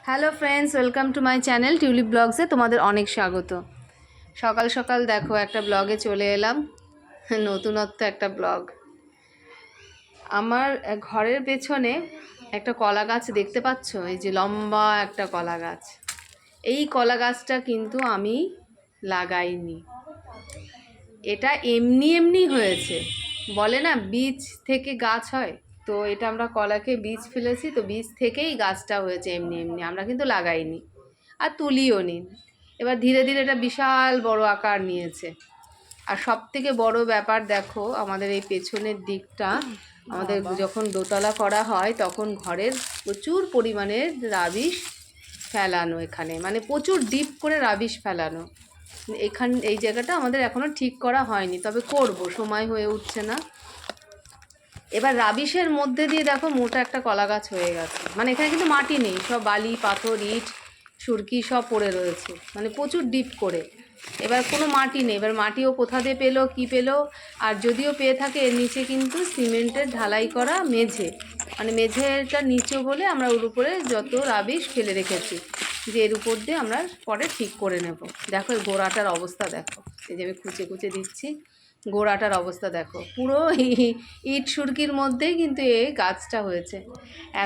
Hello friends, welcome to my channel tulip ব্লগসে তোমাদের অনেক স্বাগত। সকাল সকাল দেখো একটা ব্লগে চলে এলাম, নতুনত্ব একটা ব্লগ। আমার ঘরের পেছনে একটা কলা গাছ দেখতে পাচ্ছ, এই যে লম্বা একটা কলা গাছ। এই কলা গাছটা কিন্তু আমি লাগাইনি, এটা এমনি এমনি হয়েছে। বলে না বীজ থেকে গাছ হয়, তো এটা আমরা কলাকে বীজ ফেলেছি, তো বীজ থেকেই গাছটা হয়েছে এমনি এমনি, আমরা কিন্তু লাগাইনি আর তুলিও নি। এবার ধীরে ধীরে এটা বিশাল বড় আকার নিয়েছে। আর সব থেকে বড় ব্যাপার দেখো, আমাদের এই পেছনের দিকটা, আমাদের যখন দোতলা করা হয় তখন ঘরের প্রচুর পরিমাণে রাবিশ ফেলানো, এখানে মানে প্রচুর ডিপ করে রাবিশ ফেলানো। এই জায়গাটা আমাদের এখনও ঠিক করা হয়নি, তবে করব, সময় হয়ে উঠছে না। এবার রাবিশের মধ্যে দিয়ে দেখো মোটা একটা কলা গাছ হয়ে গেছে। মানে এখানে কিন্তু মাটি নেই, সব বালি পাথর ইট সুরকি সব পড়ে রয়েছে, মানে প্রচুর ডিপ করে। এবার কোনো মাটি নেই, এবার মাটিও কোথা দিয়ে পেলো কি পেলো। আর যদিও পেয়ে থাকে, এর নিচে কিন্তু সিমেন্টের ঢালাই করা মেঝে, মানে মেঝেটা নিচু বলে আমরা ওর উপরে যত রাবিশ ফেলে রেখেছি, যে এর উপর দিয়ে আমরা পরে ঠিক করে নেব। দেখো এই গোড়াটার অবস্থা দেখো, এই যে আমি খুঁচে খুঁচে দিচ্ছি, গোড়াটার অবস্থা দেখো, পুরো ইট সুরকির মধ্যেই কিন্তু এই গাছটা হয়েছে।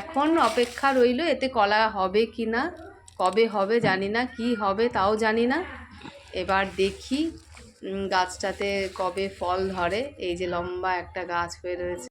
এখন অপেক্ষা রইল এতে কলা হবে কি না, কবে হবে জানি না, কি হবে তাও জানি না। এবার দেখি গাছটাতে কবে ফল ধরে। এই যে লম্বা একটা গাছ হয়ে রয়েছে।